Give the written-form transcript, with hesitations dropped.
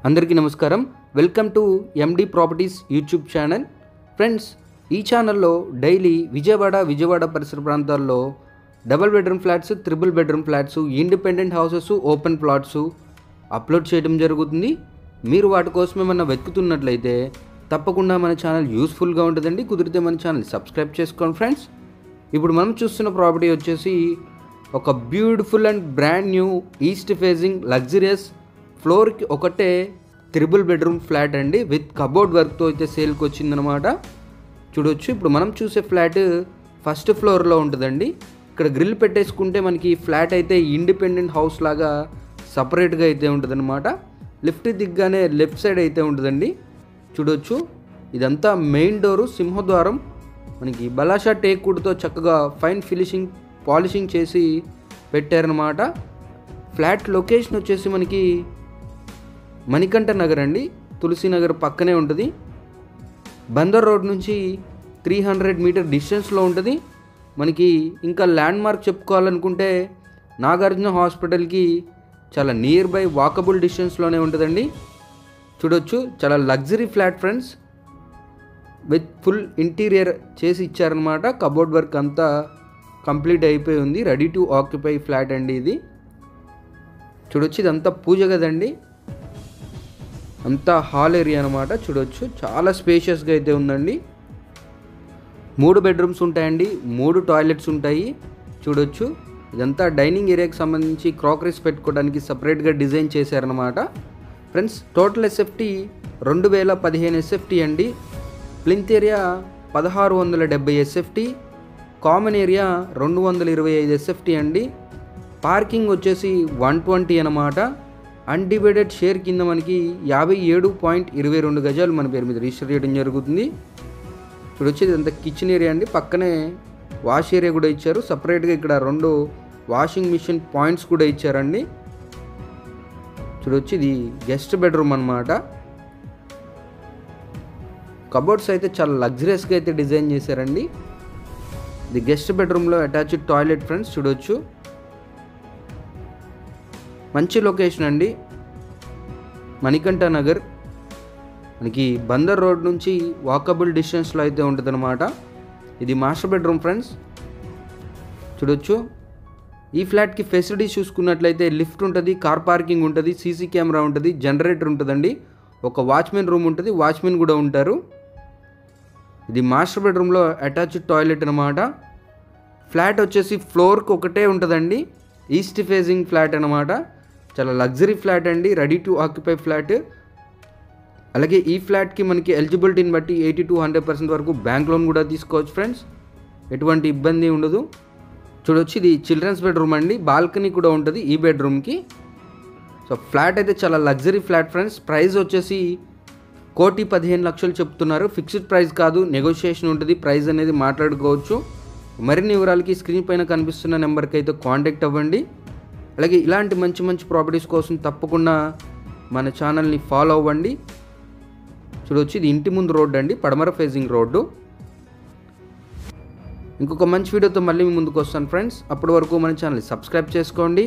అందరికీ నమస్కారం. Welcome to MD properties YouTube channel. Friends, ఈ ఛానల్లో డైలీ విజయవాడ పరిసర ప్రాంతాల్లో double bedroom flats, triple bedroom flats, independent houses, open plots upload చేయడం జరుగుతుంది. మీరు వాటి కోసం ఏమన్నా వెతుకుతున్నట్లయితే తప్పకుండా మన ఛానల్ యూస్ఫుల్గా ఉంటుందండి. కుదిరితే మన ఛానల్ సబ్స్క్రైబ్ చేసుకోండి. ఫ్రెండ్స్, ఇప్పుడు మనం చూస్తున్న ప్రాపర్టీ వచ్చేసి ఒక beautiful and brand new east facing luxurious ఫ్లోర్కి ఒకటే ట్రిపుల్ బెడ్రూమ్ ఫ్లాట్ అండి, విత్ కబోర్డ్ వర్క్తో అయితే సేల్కి వచ్చిందనమాట. చూడొచ్చు, ఇప్పుడు మనం చూసే ఫ్లాట్ ఫస్ట్ ఫ్లోర్లో ఉంటుందండి. ఇక్కడ గ్రిల్ పెట్టేసుకుంటే మనకి ఫ్లాట్ అయితే ఇండిపెండెంట్ హౌస్ లాగా సపరేట్గా అయితే ఉంటుందన్నమాట. లిఫ్ట్ దిగ్గానే లెఫ్ట్ సైడ్ అయితే ఉంటుందండి. చూడొచ్చు, ఇదంతా మెయిన్ డోరు, సింహద్వారం. మనకి బలాషా టేక్ వుడ్తో చక్కగా ఫైన్ ఫినిషింగ్ పాలిషింగ్ చేసి పెట్టారనమాట. ఫ్లాట్ లొకేషన్ వచ్చేసి మనకి మణికంఠ నగర్ అండి, తులసీనగర్ పక్కనే ఉంటుంది. బందర్ రోడ్ నుంచి 300 మీటర్ డిస్టెన్స్లో ఉంటుంది. మనకి ఇంకా ల్యాండ్ మార్క్ చెప్పుకోవాలనుకుంటే నాగార్జున హాస్పిటల్కి చాలా నియర్ బై వాకబుల్ డిస్టెన్స్లోనే ఉంటుందండి. చూడొచ్చు, చాలా luxury flat friends, with full interior చేసి ఇచ్చారనమాట. కబోర్డ్ వర్క్ అంతా కంప్లీట్ అయిపోయి ఉంది. రెడీ టు ఆక్యుపై ఫ్లాట్ అండి ఇది. చూడొచ్చు, ఇదంతా పూజ గదండి, అంతా హాల్ ఏరియా అనమాట. చూడొచ్చు, చాలా స్పేషియస్గా అయితే ఉందండి. 3 బెడ్రూమ్స్ ఉంటాయండి, 3 టాయిలెట్స్ ఉంటాయి. చూడొచ్చు, ఇదంతా డైనింగ్ ఏరియాకి సంబంధించి క్రాకరీస్ పెట్టుకోవడానికి సపరేట్గా డిజైన్ చేశారనమాట. ఫ్రెండ్స్, టోటల్ ఎస్ఎఫ్టీ 2015 ఎస్ఎఫ్టీ అండి. Plinth area 1670 SFT, common area 225 SFT అండి. పార్కింగ్ వచ్చేసి 120 అనమాట. అన్డివైడెడ్ షేర్ కింద మనకి 57.22 గజాలు మన పేరు మీద రిజిస్టర్ చేయడం జరుగుతుంది. ఇప్పుడు వచ్చేది అంత కిచెన్ ఏరియా అండి, పక్కనే వాష్ ఏరియా కూడా ఇచ్చారు. సపరేట్గా ఇక్కడ 2 వాషింగ్ మిషన్ పాయింట్స్ కూడా ఇచ్చారండి. చూడొచ్చు, ఇది గెస్ట్ బెడ్రూమ్ అనమాట. కబోర్డ్స్ అయితే చాలా లగ్జరియస్గా అయితే డిజైన్ చేశారండి. ఇది గెస్ట్ బెడ్రూమ్లో అటాచ్డ్ టాయిలెట్ ఫ్రెండ్స్. చూడొచ్చు, మంచి లొకేషన్ అండి, మణికంఠ నగర్. మనకి బందర్ రోడ్ నుంచి వాకబుల్ డిస్టెన్స్లో అయితే ఉంటుందన్నమాట. ఇది మాస్టర్ బెడ్రూమ్ ఫ్రెండ్స్. చూడొచ్చు, ఈ ఫ్లాట్కి ఫెసిలిటీస్ చూసుకున్నట్లయితే లిఫ్ట్ ఉంటుంది, కార్ పార్కింగ్ ఉంటుంది, సీసీ కెమెరా ఉంటుంది, జనరేటర్ ఉంటుందండి, ఒక వాచ్మెన్ రూమ్ ఉంటుంది, వాచ్మెన్ కూడా ఉంటారు. ఇది మాస్టర్ బెడ్రూమ్లో అటాచ్డ్ టాయిలెట్ అనమాట. ఫ్లాట్ వచ్చేసి ఫ్లోర్కి ఒకటే ఉంటుందండి, ఈస్ట్ ఫేజింగ్ ఫ్లాట్ అనమాట. చాలా లగ్జరీ ఫ్లాట్ అండి, రెడీ టు ఆక్యుపై ఫ్లాట్. అలాగే ఈ ఫ్లాట్కి మనకి ఎలిజిబిలిటీని బట్టి 80 to 100% వరకు బ్యాంక్ లోన్ కూడా తీసుకోవచ్చు ఫ్రెండ్స్, ఎటువంటి ఇబ్బంది ఉండదు. చూడొచ్చు, ఇది చిల్డ్రన్స్ బెడ్రూమ్ అండి, బాల్కనీ కూడా ఉంటుంది ఈ బెడ్రూమ్కి. సో ఫ్లాట్ అయితే చాలా లగ్జరీ ఫ్లాట్ ఫ్రెండ్స్. ప్రైస్ వచ్చేసి 1,15,00,000 చెప్తున్నారు. ఫిక్స్డ్ ప్రైస్ కాదు, నెగోషియేషన్ ఉంటుంది, ప్రైస్ అనేది మాట్లాడుకోవచ్చు. మరిన్ని వివరాలకి స్క్రీన్ పైన కనిపిస్తున్న నెంబర్కి అయితే కాంటాక్ట్ అవ్వండి. అలాగే ఇలాంటి మంచి మంచి ప్రాపర్టీస్ కోసం తప్పకుండా మన ఛానల్ని ఫాలో అవ్వండి. చూడవచ్చు, ఇది ఇంటి ముందు రోడ్డు అండి, పడమర ఫేజింగ్ రోడ్డు. ఇంకొక మంచి వీడియోతో మళ్ళీ మీ ముందుకు వస్తాను ఫ్రెండ్స్. అప్పటి వరకు మన ఛానల్ని సబ్స్క్రైబ్ చేసుకోండి.